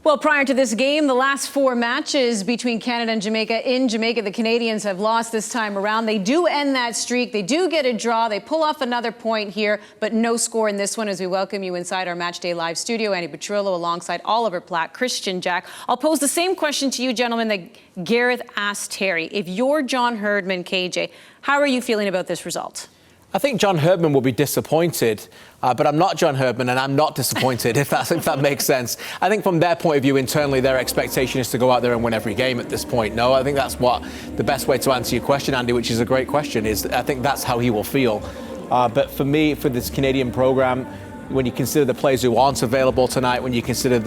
Well, prior to this game, the last 4 matches between Canada and Jamaica. In Jamaica, the Canadians have lost this time around. They do end that streak. They do get a draw. They pull off another point here, but no score in this one as we welcome you inside our Matchday Live studio. Andy Petrillo alongside Oliver Platt, Christian Jack. I'll pose the same question to you, gentlemen, that Gareth asked Terry. If you're John Herdman, KJ, how are you feeling about this result? I think John Herdman will be disappointed, but I'm not John Herdman and I'm not disappointed, if that makes sense. I think from their point of view, internally, their expectation is to go out there and win every game at this point. No, I think that's what the best way to answer your question, Andy, which is a great question, is I think that's how he will feel. But for me, for this Canadian program, when you consider the players who aren't available tonight, when you consider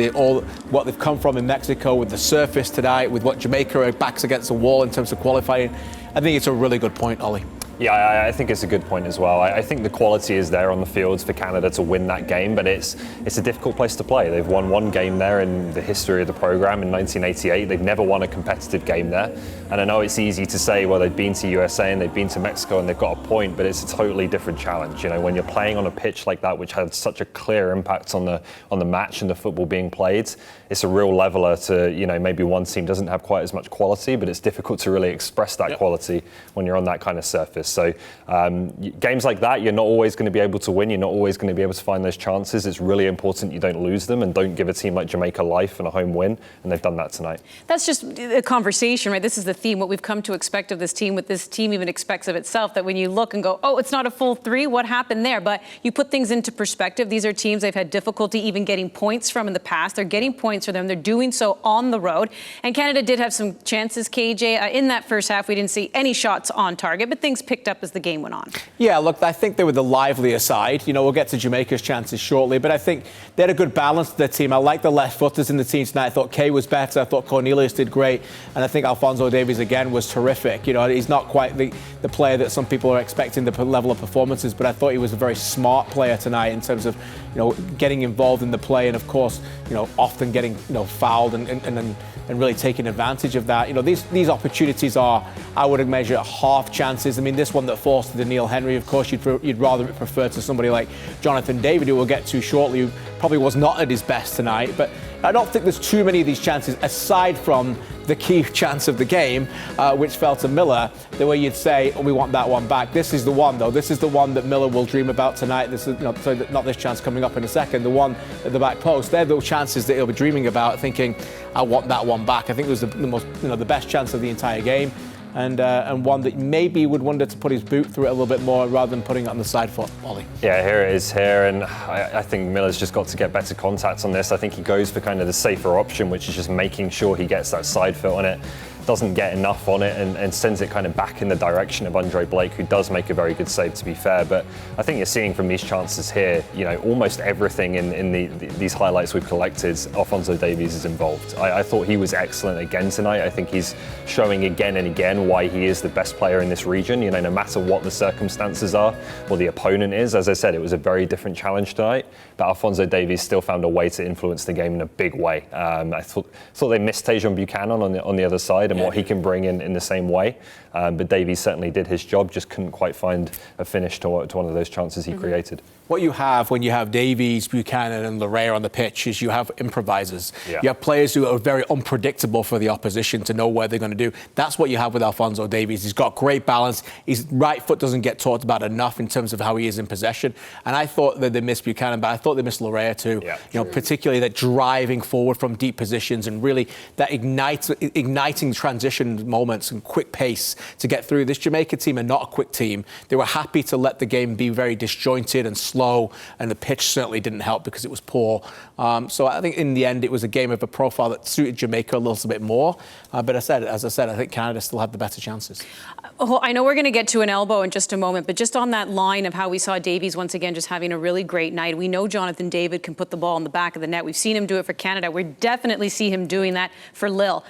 what they've come from in Mexico with the surface tonight, with what Jamaica backs against the wall in terms of qualifying, I think it's a really good point, Ollie. Yeah, I think it's a good point as well. I think the quality is there on the fields for Canada to win that game, but it's a difficult place to play. They've won one game there in the history of the program in 1988. They've never won a competitive game there. And I know it's easy to say, well, they've been to USA and they've been to Mexico and they've got a point, but it's a totally different challenge. You know, when you're playing on a pitch like that, which had such a clear impact on the match and the football being played, it's a real leveler to, you know, maybe one team doesn't have quite as much quality, but it's difficult to really express that quality when you're on that kind of surface. So games like that, you're not always going to be able to win. You're not always going to be able to find those chances. It's really important you don't lose them and don't give a team like Jamaica life and a home win. And they've done that tonight. That's just a conversation, right? This is the theme, what we've come to expect of this team, what this team even expects of itself, that when you look and go, oh, it's not a full 3, what happened there? But you put things into perspective. These are teams they've had difficulty even getting points from in the past. They're getting points for them. They're doing so on the road. And Canada did have some chances, KJ. In that first half, we didn't see any shots on target, but things picked up as the game went on. Yeah, look, I think they were the livelier side. You know, we'll get to Jamaica's chances shortly, but I think they had a good balance to their team. I like the left-footers in the team tonight. I thought Kay was better. I thought Cornelius did great. And I think Alphonso Davies, again, was terrific. You know, he's not quite the player that some people are expecting, the level of performances, but I thought he was a very smart player tonight in terms of, you know, getting involved in the play and, of course, you know, often getting, you know, fouled and really taking advantage of that. You know, these opportunities are, I would measure, half chances. I mean, this one that forced to Neil Henry, of course, you'd rather prefer to somebody like Jonathan David, who we'll get to shortly, who probably was not at his best tonight. But I don't think there's too many of these chances, aside from the key chance of the game, which fell to Miller, the way you'd say, oh, we want that one back. This is the one, though. This is the one that Miller will dream about tonight. This is, not this chance coming up in a second. The one at the back post. They're the chances that he'll be dreaming about, thinking, I want that one back. I think it was the most, the best chance of the entire game. And one that maybe would wonder to put his boot through it a little bit more rather than putting it on the side foot. Ollie. Yeah, here it is here, and I think Miller's just got to get better contact on this. I think he goes for kind of the safer option, which is just making sure he gets that side foot on it, doesn't get enough on it, and sends it kind of back in the direction of Andre Blake, who does make a very good save, to be fair. But I think you're seeing from these chances here, you know, almost everything in these highlights we've collected, Alphonso Davies is involved. I thought he was excellent again tonight. I think he's showing again and again why he is the best player in this region, you know, no matter what the circumstances are or the opponent is. As I said, it was a very different challenge tonight, but Alphonso Davies still found a way to influence the game in a big way. I thought they missed Tajon Buchanan on the other side, and what he can bring in the same way. But Davies certainly did his job, just couldn't quite find a finish to one of those chances he created. What you have when you have Davies, Buchanan and Larrea on the pitch is you have improvisers. Yeah. You have players who are very unpredictable for the opposition to know where they're going to do. That's what you have with Alphonso Davies. He's got great balance. His right foot doesn't get talked about enough in terms of how he is in possession. And I thought that they missed Buchanan, but I thought they missed Larrea too. Yeah, you know, particularly that driving forward from deep positions and really that igniting transition moments and quick pace to get through. This Jamaica team are not a quick team. They were happy to let the game be very disjointed and slow, and the pitch certainly didn't help because it was poor. So I think in the end it was a game of a profile that suited Jamaica a little bit more. But as I said, I think Canada still had the better chances. I know we're going to get to an elbow in just a moment, but just on that line of how we saw Davies once again just having a really great night. We know Jonathan David can put the ball in the back of the net. We've seen him do it for Canada. We definitely see him doing that for Lille.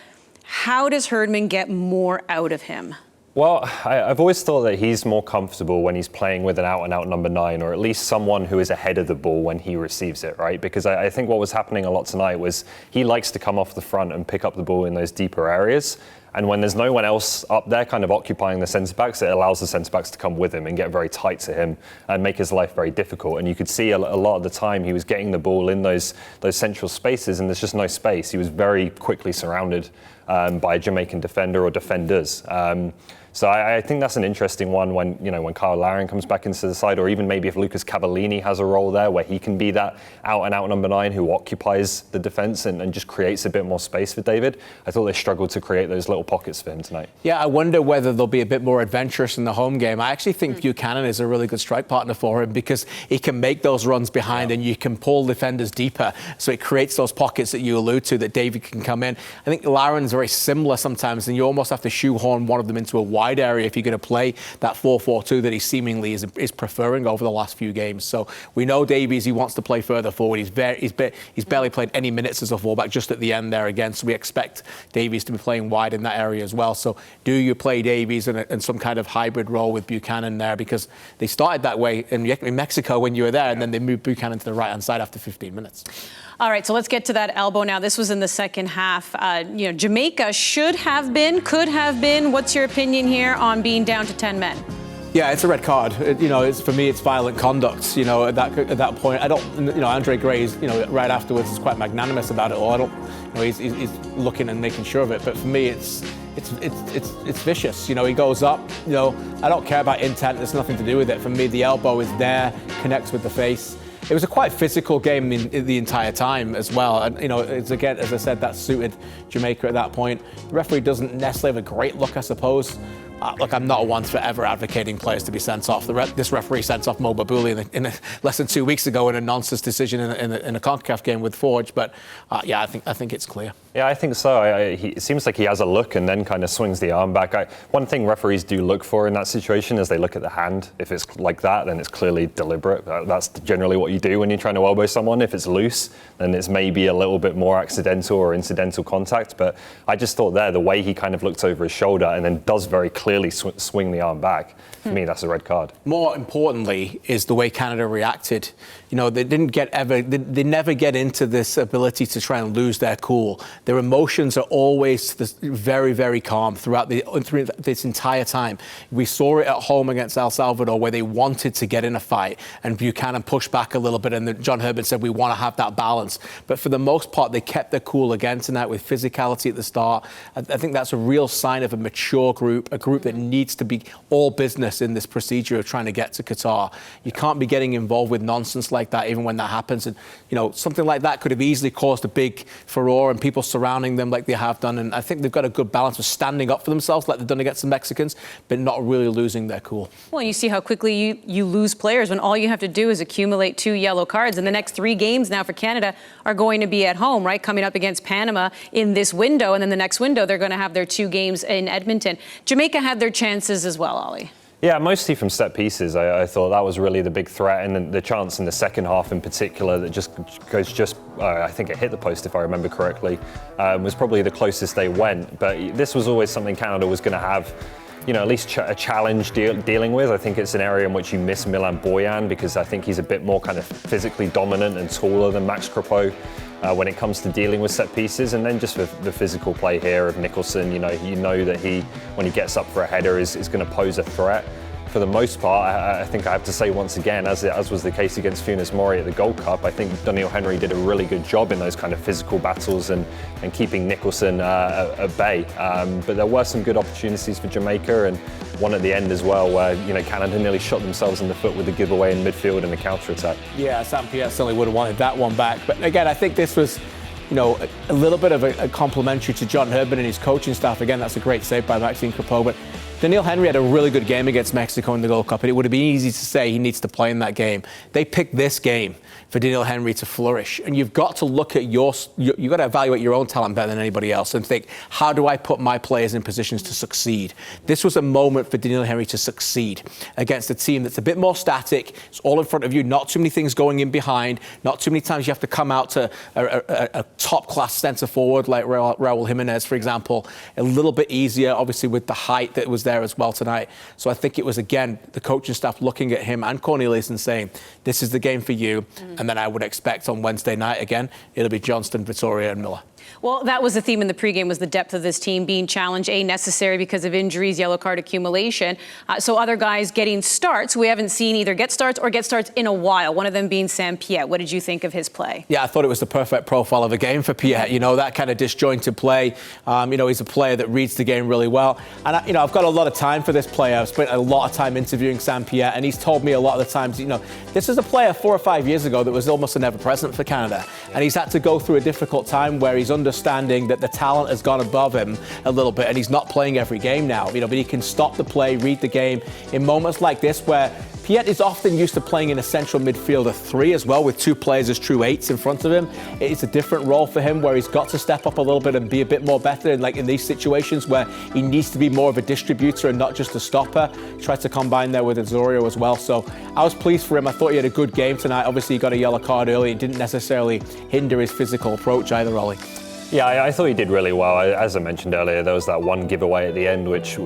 How does Herdman get more out of him? Well, I've always thought that he's more comfortable when he's playing with an out-and-out number 9, or at least someone who is ahead of the ball when he receives it, right? Because I think what was happening a lot tonight was he likes to come off the front and pick up the ball in those deeper areas. And when there's no one else up there kind of occupying the centre-backs, it allows the centre-backs to come with him and get very tight to him and make his life very difficult. And you could see a lot of the time he was getting the ball in those central spaces, and there's just no space. He was very quickly surrounded by a Jamaican defender or defenders. So I think that's an interesting one when Kyle Larin comes back into the side, or even maybe if Lucas Cavallini has a role there where he can be that out-and-out number 9 who occupies the defence and just creates a bit more space for David. I thought they struggled to create those little pockets for him tonight. Yeah, I wonder whether they'll be a bit more adventurous in the home game. I actually think Buchanan is a really good strike partner for him because he can make those runs behind and you can pull defenders deeper. So it creates those pockets that you allude to that David can come in. I think Larin's very similar sometimes, and you almost have to shoehorn one of them into a wide area if you're going to play that 4-4-2 that he seemingly is preferring over the last few games. So we know Davies, he wants to play further forward. He's barely played any minutes as a fullback, just at the end there again. So we expect Davies to be playing wide in that area as well. So do you play Davies in some kind of hybrid role with Buchanan there? Because they started that way in Mexico when you were there, and then they moved Buchanan to the right-hand side after 15 minutes. All right, so let's get to that elbow now. This was in the second half. Jamaica could have been. What's your opinion here on being down to 10 men? Yeah, it's a red card. For me, it's violent conduct. At that point, I don't. Andre Gray, right afterwards, is quite magnanimous about it. Or I don't. He's looking and making sure of it. But for me, it's vicious. He goes up. I don't care about intent. There's nothing to do with it. For me, the elbow is there, connects with the face. It was a quite physical game the entire time as well. And, again, as I said, that suited Jamaica at that point. The referee doesn't necessarily have a great look, I suppose. Look, I'm not one for ever advocating players to be sent off. This referee sent off Mo Babuli less than 2 weeks ago in a nonsense decision in a Concacaf game with Forge. But I think it's clear. Yeah, I think so. It seems like he has a look and then kind of swings the arm back. One thing referees do look for in that situation is they look at the hand. If it's like that, then it's clearly deliberate. That's generally what you do when you're trying to elbow someone. If it's loose, then it's maybe a little bit more accidental or incidental contact. But I just thought there, the way he kind of looked over his shoulder and then does very clearly swing the arm back, for me, that's a red card. More importantly is the way Canada reacted. They never get into this ability to try and lose their cool. Their emotions are always very, very calm throughout this entire time. We saw it at home against El Salvador where they wanted to get in a fight and Buchanan pushed back a little bit and John Herdman said we want to have that balance. But for the most part, they kept their cool again tonight with physicality at the start. I think that's a real sign of a mature group, a group that needs to be all business in this procedure of trying to get to Qatar. You can't be getting involved with nonsense like that even when that happens. And, something like that could have easily caused a big furore and people surrounding them like they have done. And I think they've got a good balance of standing up for themselves like they've done against the Mexicans, but not really losing their cool. Well, you see how quickly you lose players when all you have to do is accumulate 2 yellow cards. And the next 3 games now for Canada are going to be at home, right? Coming up against Panama in this window. And then the next window, they're going to have their 2 games in Edmonton. Jamaica had their chances as well, Ollie. Yeah, mostly from set pieces. I thought that was really the big threat, and the chance in the second half in particular that I think it hit the post if I remember correctly, was probably the closest they went. But this was always something Canada was going to have, at least a challenge dealing with. I think it's an area in which you miss Milan Bojan because I think he's a bit more kind of physically dominant and taller than Max Crepeau when it comes to dealing with set pieces. And then just for the physical play here of Nicholson, you know that he, when he gets up for a header, is going to pose a threat. For the most part, I think I have to say once again, as was the case against Funes Mori at the Gold Cup, I think Daniel Henry did a really good job in those kind of physical battles and keeping Nicholson at bay. But there were some good opportunities for Jamaica, and one at the end as well, where Canada nearly shot themselves in the foot with the giveaway in midfield and the counter-attack. Yeah, Sam Pierre certainly would have wanted that one back. But again, I think this was a little bit of a complimentary to John Herdman and his coaching staff. Again, that's a great save by Maxime Crepeau. But Daniel Henry had a really good game against Mexico in the Gold Cup, and it would have been easy to say he needs to play in that game. They picked this game for Daniel Henry to flourish, and you've got to look at you've got to evaluate your own talent better than anybody else and think, how do I put my players in positions to succeed? This was a moment for Daniel Henry to succeed against a team that's a bit more static. It's all in front of you, not too many things going in behind, not too many times you have to come out to a top-class centre forward like Raul Jimenez, for example. A little bit easier, obviously, with the height that was there as well tonight. So I think it was, again, the coaching staff looking at him and Cornelius and saying, this is the game for you. And then I would expect on Wednesday night, again, it'll be Johnston, Vittoria and Miller. Well, that was the theme in the pregame, was the depth of this team being challenged, necessary because of injuries, yellow card accumulation. So other guys getting starts, we haven't seen either get starts or get starts in a while, one of them being Sam Piet. What did you think of his play? Yeah, I thought it was the perfect profile of a game for Piet. You know, that kind of disjointed play. You know, he's a player that reads the game really well. And, you know, I've got a lot of time for this player. I've spent a lot of time interviewing Sam Piet, and he's told me a lot of the times, you know, this is a player 4 or 5 years ago that was almost a never present for Canada. And he's had to go through a difficult time where he's understanding that the talent has gone above him a little bit, and he's not playing every game now, you know, but he can stop the play, read the game in moments like this where Piet is often used to playing in a central midfielder 3 as well, with 2 players as true 8s in front of him. It's a different role for him where he's got to step up a little bit and be a bit more better, and like in these situations where he needs to be more of a distributor and not just a stopper. Try to combine there with Azorio as well. So I was pleased for him. I thought he had a good game tonight. Obviously he got a yellow card early. It didn't necessarily hinder his physical approach either, Ollie. Yeah, I thought he did really well. As I mentioned earlier, there was that one giveaway at the end which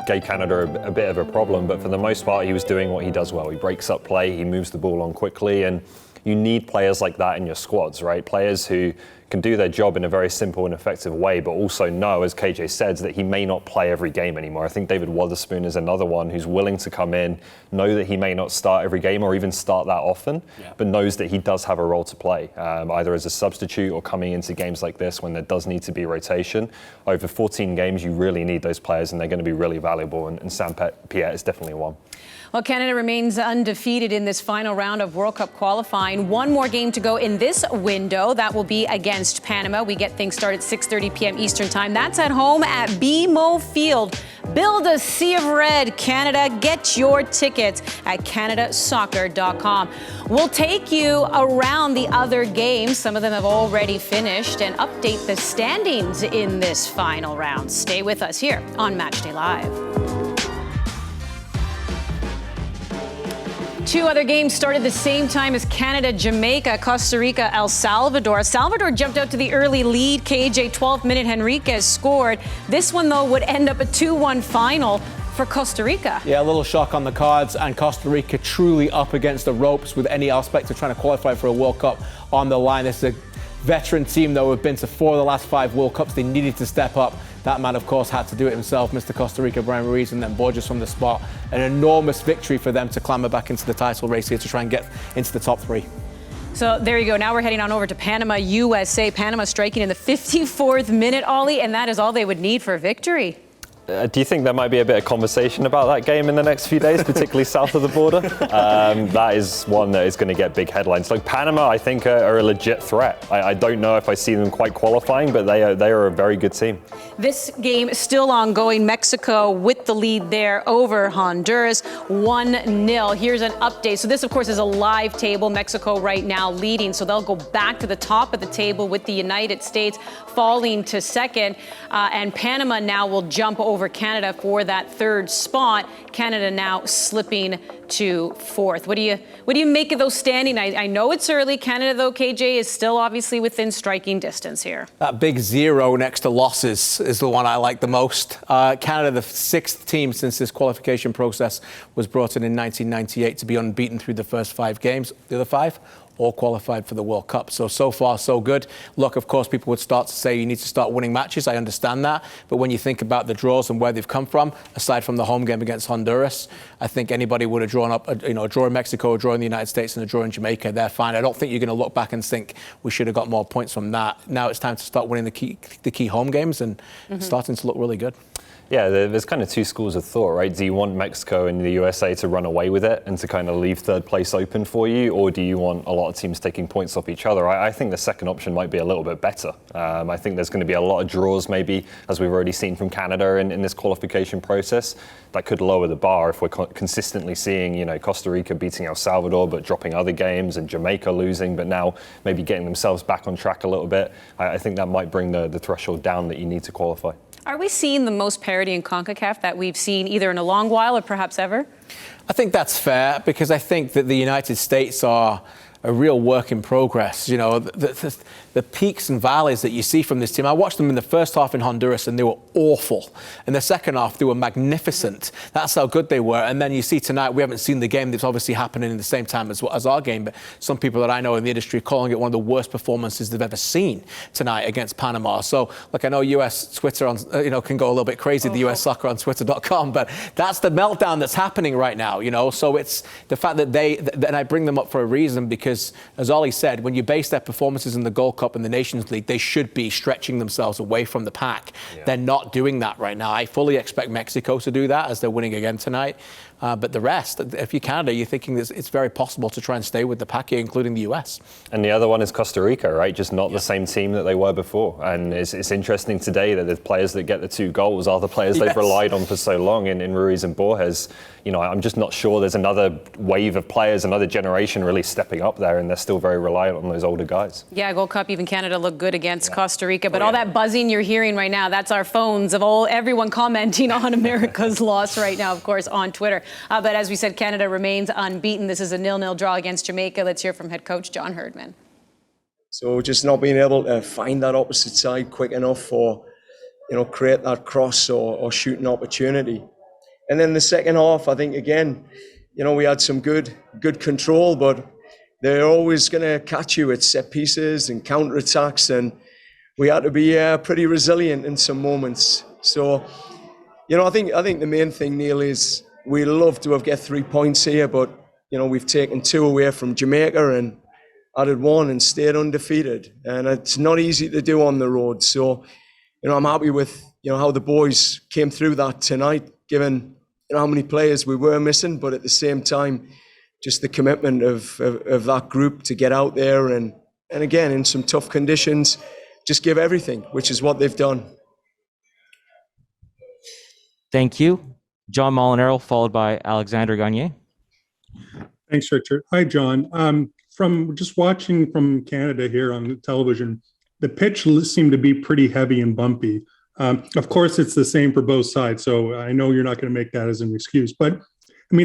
gave Canada a bit of a problem, but for the most part he was doing what he does well. He breaks up play, he moves the ball on quickly, and you need players like that in your squads, right? Players who can do their job in a very simple and effective way, but also know, as KJ said, that he may not play every game anymore. I think David Wotherspoon is another one who's willing to come in, know that he may not start every game or even start that often, but knows that he does have a role to play, either as a substitute or coming into games like this when there does need to be rotation. Over 14 games, you really need those players, and they're going to be really valuable, and Sam Piet is definitely one. Well, Canada remains undefeated in this final round of World Cup qualifying. One more game to go in this window. That will be against Panama. We get things started 6:30 p.m. Eastern Time. That's at home at BMO Field. Build a sea of red, Canada. Get your tickets at canadasoccer.com. We'll take you around the other games. Some of them have already finished, and update the standings in this final round. Stay with us here on Matchday Live. 2 other games started the same time as Canada, Jamaica, Costa Rica, El Salvador. El Salvador jumped out to the early lead. KJ, 12th minute, Henriquez scored. This one, though, would end up a 2-1 final for Costa Rica. Yeah, a little shock on the cards, and Costa Rica truly up against the ropes with any aspect of trying to qualify for a World Cup on the line. This is a veteran team, though, who've been to 4 of the last 5 World Cups. They needed to step up. That man, of course, had to do it himself, Mr. Costa Rica, Brian Ruiz, and then Borges from the spot. An enormous victory for them to clamber back into the title race here to try and get into the top 3. So there you go. Now we're heading on over to Panama, USA. Panama striking in the 54th minute, Ollie, and that is all they would need for a victory. Do you think there might be a bit of conversation about that game in the next few days, particularly south of the border? That is one that is going to get big headlines. Like Panama, I think, are a legit threat. I don't know if I see them quite qualifying, but they are a very good team. This game is still ongoing. Mexico with the lead there over Honduras, 1-0. Here's an update. So this, of course, is a live table. Mexico right now leading, so they'll go back to the top of the table with the United States falling to second, and Panama now will jump over Canada for that 3rd spot. Canada now slipping to 4th. What do you make of those standing? I know it's early. Canada, though, KJ, is still obviously within striking distance here. That big 0 next to losses is the one I like the most. Canada, the 6th team since this qualification process was brought in 1998 to be unbeaten through the first 5 games. The other 5 all qualified for the World Cup. So far, so good. Look, of course, people would start to say you need to start winning matches. I understand that. But when you think about the draws and where they've come from, aside from the home game against Honduras, I think anybody would have drawn up, a draw in Mexico, a draw in the United States, and a draw in Jamaica. They're fine. I don't think you're going to look back and think we should have got more points from that. Now it's time to start winning the key home games and starting to look really good. Yeah, there's kind of 2 schools of thought, right? Do you want Mexico and the USA to run away with it and to kind of leave 3rd place open for you, or do you want a lot of teams taking points off each other? I think the second option might be a little bit better. I think there's going to be a lot of draws, maybe, as we've already seen from Canada in this qualification process. That could lower the bar if we're consistently seeing, Costa Rica beating El Salvador but dropping other games, and Jamaica losing but now maybe getting themselves back on track a little bit. I think that might bring the threshold down that you need to qualify. Are we seeing the most parity in Concacaf that we've seen either in a long while or perhaps ever? I think that's fair, because I think that the United States are a real work in progress. the peaks and valleys that you see from this team. I watched them in the first half in Honduras and they were awful. In the second half, they were magnificent. That's how good they were. And then you see tonight, we haven't seen the game that's obviously happening in the same time as our game, but some people that I know in the industry are calling it one of the worst performances they've ever seen tonight against Panama. So, look, I know US Twitter can go a little bit crazy, the US Soccer on Twitter.com, but that's the meltdown that's happening right now, So it's the fact that and I bring them up for a reason because, as Ollie said, when you base their performances in the Gold Cup and the Nations League, they should be stretching themselves away from the pack. Yeah. They're not doing that right now. I fully expect Mexico to do that as they're winning again tonight. But the rest, if you're Canada, you're thinking that it's very possible to try and stay with the pack here, including the US. And the other one is Costa Rica, right? Just not the same team that they were before. And it's interesting today that the players that get the 2 goals are the players they've relied on for so long in Ruiz and Borges. I'm just not sure there's another wave of players, another generation really stepping up there, and they're still very reliant on those older guys. Yeah, Gold Cup, even Canada looked good against Costa Rica. But all that buzzing you're hearing right now, that's our phones of everyone commenting on America's loss right now, of course, on Twitter. But as we said, Canada remains unbeaten. This is a 0-0 draw against Jamaica. Let's hear from head coach John Herdman. So just not being able to find that opposite side quick enough or, create that cross or shoot an opportunity. And then the second half, I think, again, we had some good control, but they're always going to catch you at set pieces and counter-attacks, and we had to be pretty resilient in some moments. So, I think the main thing, Neil, is we love to have get 3 points here, but, we've taken 2 away from Jamaica and added 1 and stayed undefeated. And it's not easy to do on the road. So, I'm happy with, how the boys came through that tonight, given how many players we were missing, but at the same time, just the commitment of that group to get out there and again, in some tough conditions, just give everything, which is what they've done. Thank you. John Molinaro, followed by Alexander Gagne. Thanks, Richard. Hi, John. From just watching from Canada here on the television, the pitch seemed to be pretty heavy and bumpy. Of course, it's the same for both sides, so I know you're not going to make that as an excuse. But,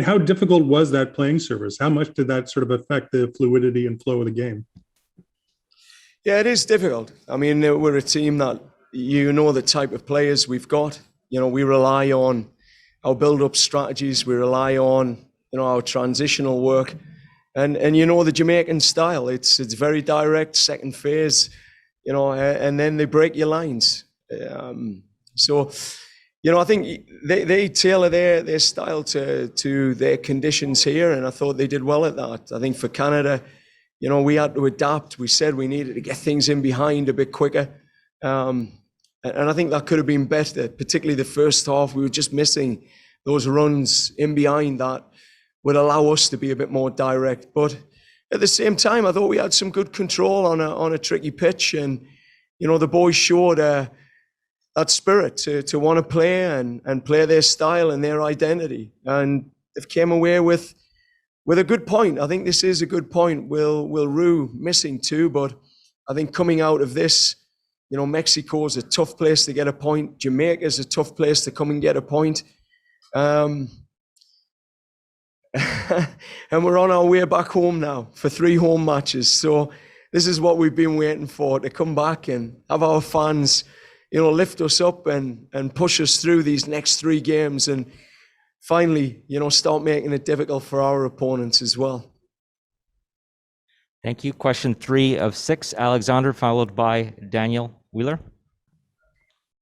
how difficult was that playing surface? How much did that sort of affect the fluidity and flow of the game? Yeah, it is difficult. We're a team that, the type of players we've got. We rely on our build-up strategies. We rely on, our transitional work. And the Jamaican style, it's very direct, second phase, and then they break your lines. So, I think they tailor their style to their conditions here, and I thought they did well at that. I think for Canada, we had to adapt. We said we needed to get things in behind a bit quicker. And I think that could have been better, particularly the first half. We were just missing those runs in behind that would allow us to be a bit more direct. But at the same time, I thought we had some good control on a tricky pitch, and the boys showed that spirit to want to play and play their style and their identity, and they've came away with a good point. I think this is a good point. Will Rue missing 2, but I think coming out of this, Mexico's a tough place to get a point. Jamaica's a tough place to come and get a point. And we're on our way back home now for 3 home matches. So this is what we've been waiting for, to come back and have our fans, lift us up and push us through these next 3 games and finally, start making it difficult for our opponents as well. Thank you. Question 3 of 6, Alexander, followed by Daniel Wheeler.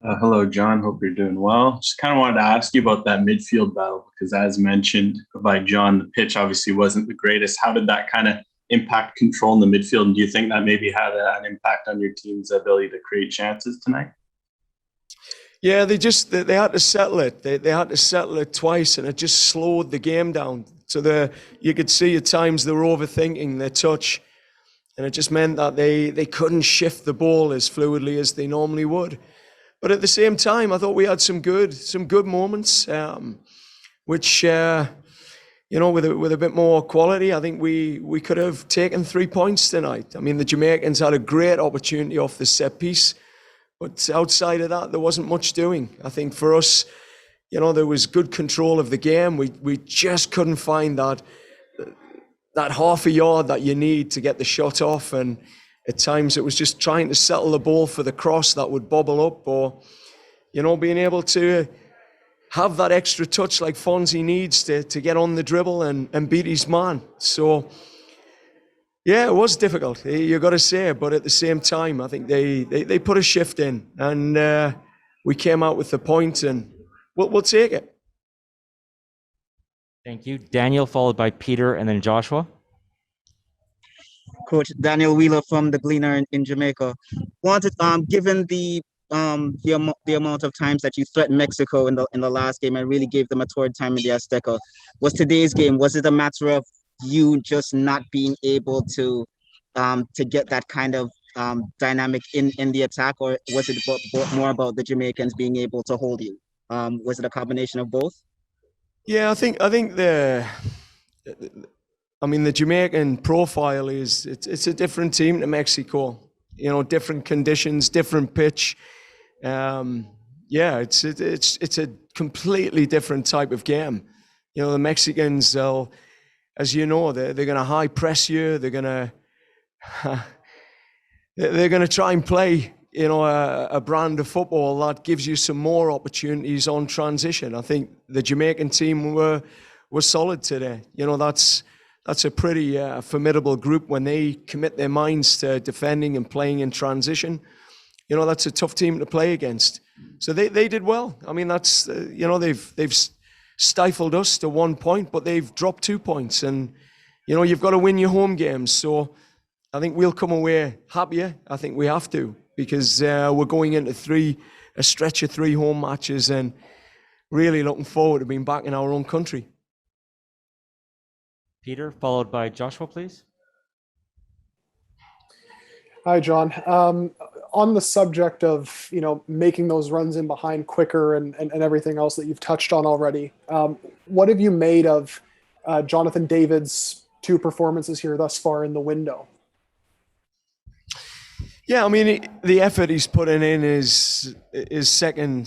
Hello, John. Hope you're doing well. Just kind of wanted to ask you about that midfield battle, because as mentioned by John, the pitch obviously wasn't the greatest. How did that kind of impact control in the midfield? And do you think that maybe had an impact on your team's ability to create chances tonight? Yeah, they had to settle it. They had to settle it twice, and it just slowed the game down. So you could see at times they were overthinking their touch, and it just meant that they couldn't shift the ball as fluidly as they normally would. But at the same time, I thought we had some good moments, which with a bit more quality, I think we could have taken 3 points tonight. The Jamaicans had a great opportunity off the set piece, but outside of that, there wasn't much doing. I think for us, there was good control of the game. We just couldn't find that half a yard that you need to get the shot off, and At times it was just trying to settle the ball for the cross that would bobble up, or, you know, being able to have that extra touch like Fonzie needs to get on the dribble and beat his man. So, yeah, it was difficult, you got to say, but at the same time, I think they put a shift in, and we came out with the point, and we'll take it. Thank you. Daniel, followed by Peter, and then Joshua. Coach Daniel Wheeler from the Gleaner in Jamaica. Wanted, given the amount of times that you threatened Mexico in the last game and really gave them a torrid time in the Azteca, was today's game, was it a matter of you just not being able to get that kind of dynamic in the attack, or was it more about the Jamaicans being able to hold you? Was it a combination of both? Yeah, I think the Jamaican profile it's a different team to Mexico. You know, different conditions, different pitch. It's a completely different type of game. You know, the Mexicans, as you know, they're going to high press you. They're going to try and play, you know, a brand of football that gives you some more opportunities on transition. I think the Jamaican team were solid today. You know, that's a pretty formidable group when they commit their minds to defending and playing in transition. You know, that's a tough team to play against. So they did well. I mean, that's you know, they've stifled us to 1 point, but they've dropped 2 points, and you know, you've got to win your home games. So I think we'll come away happier. I think we have to, because we're going into a stretch of 3 home matches, and really looking forward to being back in our own country. Peter, followed by Joshua, please. Hi, John. On the subject of, you know, making those runs in behind quicker and everything else that you've touched on already, what have you made of Jonathan David's 2 performances here thus far in the window? Yeah, I mean, the effort he's putting in is second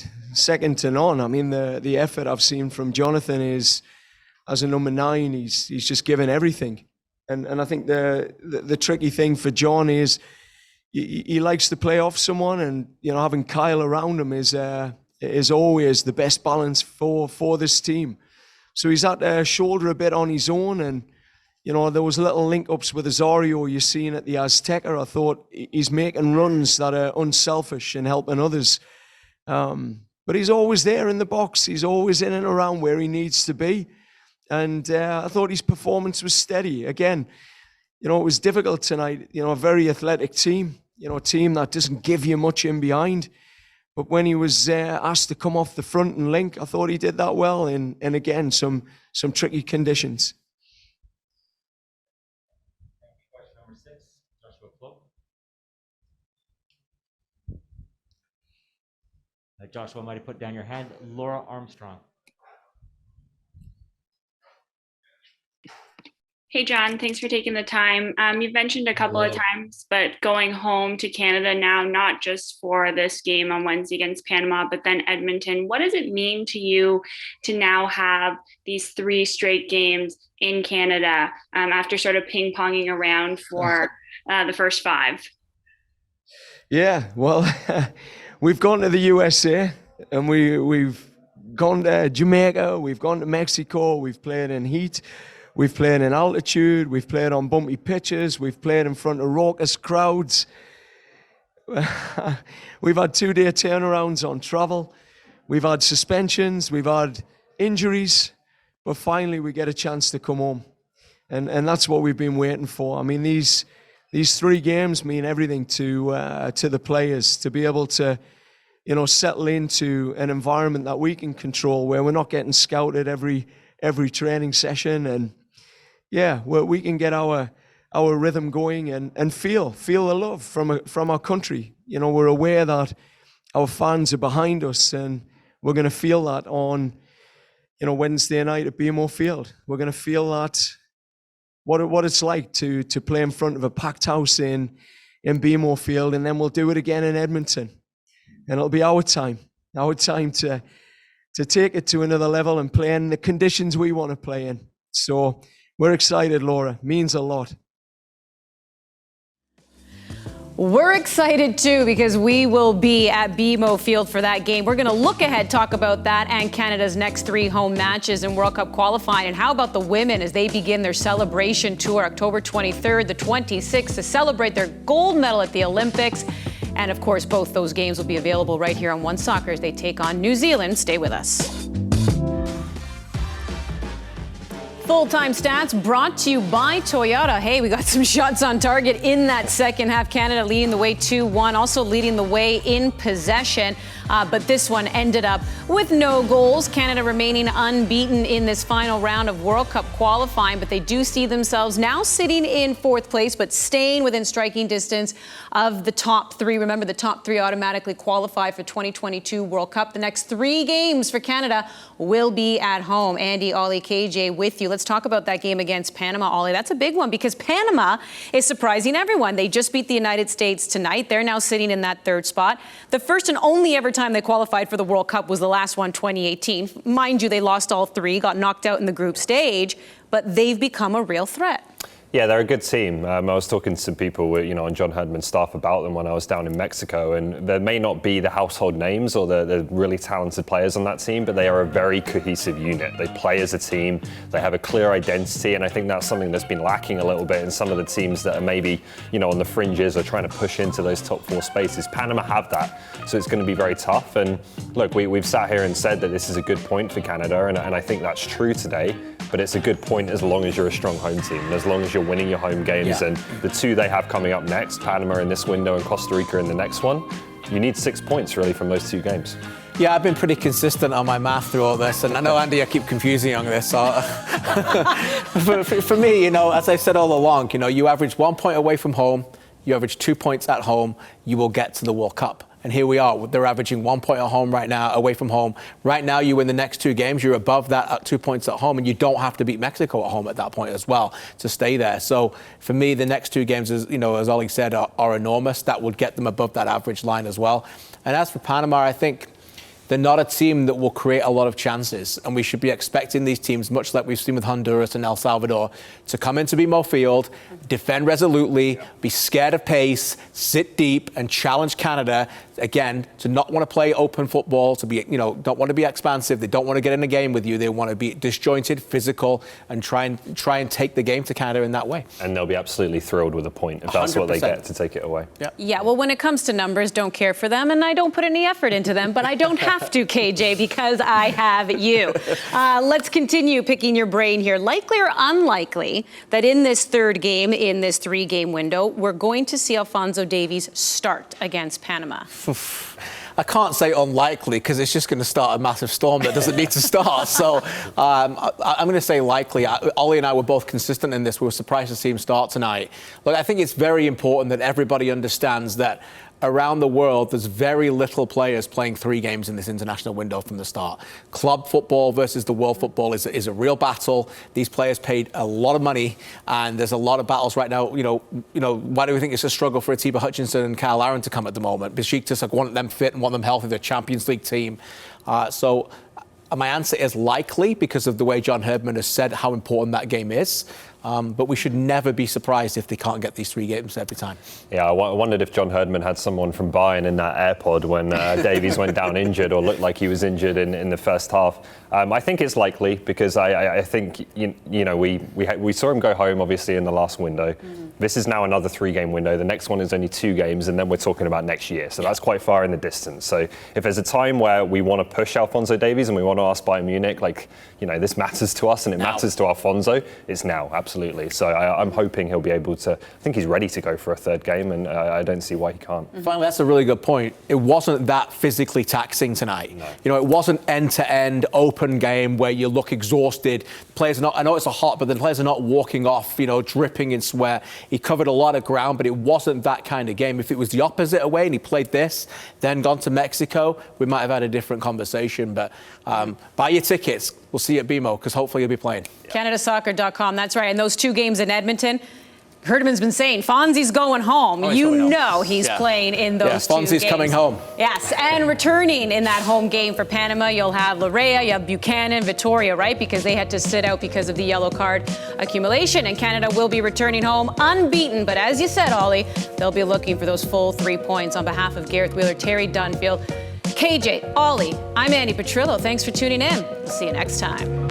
to none. I mean, the effort I've seen from Jonathan is, as a number 9, he's just given everything. And I think the tricky thing for John is he likes to play off someone, and you know, having Kyle around him is always the best balance for this team. So he's had to shoulder a bit on his own, and you know, there was little link-ups with Azario you're seeing at the Azteca. I thought he's making runs that are unselfish and helping others. But he's always there in the box. He's always in and around where he needs to be. And I thought his performance was steady. Again, you know, it was difficult tonight. You know, a very athletic team. You know, a team that doesn't give you much in behind. But when he was asked to come off the front and link, I thought he did that well. And again, some tricky conditions. Question number 6, Joshua Flo. Joshua might have put down your hand. Laura Armstrong. Hey, John, thanks for taking the time. You've mentioned a couple of times, but going home to Canada now, not just for this game on Wednesday against Panama, but then Edmonton. What does it mean to you to now have these 3 straight games in Canada after sort of ping-ponging around for the first 5? Yeah, well, we've gone to the USA, and we've gone to Jamaica, we've gone to Mexico, we've played in heat. We've played in altitude, we've played on bumpy pitches, we've played in front of raucous crowds. We've had 2-day turnarounds on travel. We've had suspensions, we've had injuries, but finally we get a chance to come home. And that's what we've been waiting for. I mean, these 3 games mean everything to the players, to be able to, you know, settle into an environment that we can control, where we're not getting scouted every training session, and yeah, where we can get our rhythm going and feel the love from our country. You know, we're aware that our fans are behind us, and we're going to feel that on, you know, Wednesday night at BMO Field. We're going to feel that what it's like to play in front of a packed house in BMO Field, and then we'll do it again in Edmonton, and it'll be our time to take it to another level and play in the conditions we want to play in. So we're excited, Laura. Means a lot. We're excited too because we will be at BMO Field for that game. We're going to look ahead, talk about that and Canada's next 3 home matches in World Cup qualifying. And how about the women as they begin their celebration tour October 23rd, the 26th to celebrate their gold medal at the Olympics. And of course, both those games will be available right here on OneSoccer as they take on New Zealand. Stay with us. Full-time stats brought to you by Toyota. Hey, we got some shots on target in that second half. Canada leading the way 2-1, also leading the way in possession. But this one ended up with no goals. Canada remaining unbeaten in this final round of World Cup qualifying, but they do see themselves now sitting in 4th place, but staying within striking distance of the top 3. Remember, the top 3 automatically qualify for 2022 World Cup. The next 3 games for Canada will be at home. Andy, Ollie, KJ with you. Let's talk about that game against Panama, Ollie. That's a big one because Panama is surprising everyone. They just beat the United States tonight. They're now sitting in that 3rd spot. The first and only ever time they qualified for the World Cup was the last one, 2018. Mind you, they lost all 3, got knocked out in the group stage, but they've become a real threat. Yeah, they're a good team. I was talking to some people, on John Herdman's staff about them when I was down in Mexico, and there may not be the household names or the really talented players on that team, but they are a very cohesive unit. They play as a team, they have a clear identity, and I think that's something that's been lacking a little bit in some of the teams that are maybe, on the fringes or trying to push into those top 4 spaces. Panama have that, so it's going to be very tough. And look, we've sat here and said that this is a good point for Canada, and I think that's true today, but it's a good point as long as you're a strong home team, and as long as you're winning your home games. And the 2 they have coming up next, Panama in this window and Costa Rica in the next one, you need 6 points really from those 2 games. Yeah, I've been pretty consistent on my math through all this, and I know, Andy, I keep confusing you on this. So for me, as I said all along, you average 1 point away from home, you average 2 points at home, you will get to the World Cup. And here we are. They're averaging 1 point at home right now, away from home. Right now, you win the next 2 games. You're above that at 2 points at home, and you don't have to beat Mexico at home at that point as well to stay there. So for me, the next 2 games, as Ollie said, are enormous. That would get them above that average line as well. And as for Panama, I think they're not a team that will create a lot of chances, and we should be expecting these teams, much like we've seen with Honduras and El Salvador, to come into BMO Field, defend resolutely, be scared of pace, sit deep, and challenge Canada again to not want to play open football, to be don't want to be expansive. They don't want to get in a game with you. They want to be disjointed, physical, and try and take the game to Canada in that way. And they'll be absolutely thrilled with a point if that's 100%. What they get to take it away. Yeah. Well, when it comes to numbers, don't care for them, and I don't put any effort into them, but I don't have to, KJ, because I have you. Let's continue picking your brain here. Likely or unlikely that in this 3rd game, in this 3-game window, we're going to see Alphonso Davies start against Panama? I can't say unlikely because it's just going to start a massive storm that doesn't need to start. So I'm going to say likely. Ollie and I were both consistent in this. We were surprised to see him start tonight. Look, I think it's very important that everybody understands that around the world, there's very little players playing 3 games in this international window from the start. Club football versus the world football is a real battle. These players paid a lot of money, and there's a lot of battles right now. Why do we think it's a struggle for Atiba Hutchinson and Kyle Aaron to come at the moment? Besiktas want them fit and want them healthy. They're a Champions League team. So my answer is likely because of the way John Herdman has said how important that game is. But we should never be surprised if they can't get these 3 games every time. Yeah, I wondered if John Herdman had someone from Bayern in that AirPod when Davies went down injured or looked like he was injured in the first half. I think it's likely because I think we saw him go home obviously in the last window. Mm-hmm. This is now another 3-game window. The next one is only 2 games, and then we're talking about next year. So that's quite far in the distance. So if there's a time where we want to push Alphonso Davies and we want to ask Bayern Munich, this matters to us and it matters to Alphonso, it's now, absolutely. So I'm hoping he'll be able to. I think he's ready to go for a 3rd game, and I don't see why he can't. Mm-hmm. Finally, that's a really good point. It wasn't that physically taxing tonight. No. It wasn't end-to-end open game where you look exhausted. Players are not. I know it's hot, but the players are not walking off, dripping in sweat. He covered a lot of ground, but it wasn't that kind of game. If it was the opposite away and he played this, then gone to Mexico, we might have had a different conversation. But buy your tickets. We'll see you at BMO because hopefully you'll be playing. CanadaSoccer.com. That's right. And those 2 games in Edmonton, Herdman's been saying Fonzie's going home. Oh, he's going home. know he's Yeah. playing in those two Fonzie's games. coming home. Yes, and returning in that home game for Panama, you'll have Larea, you have Buchanan, Vittoria, right? Because they had to sit out because of the yellow card accumulation. And Canada will be returning home unbeaten. But as you said, Ollie, they'll be looking for those full 3 points. On behalf of Gareth Wheeler, Terry Dunfield, KJ, Ollie, I'm Andy Petrillo. Thanks for tuning in. We'll see you next time.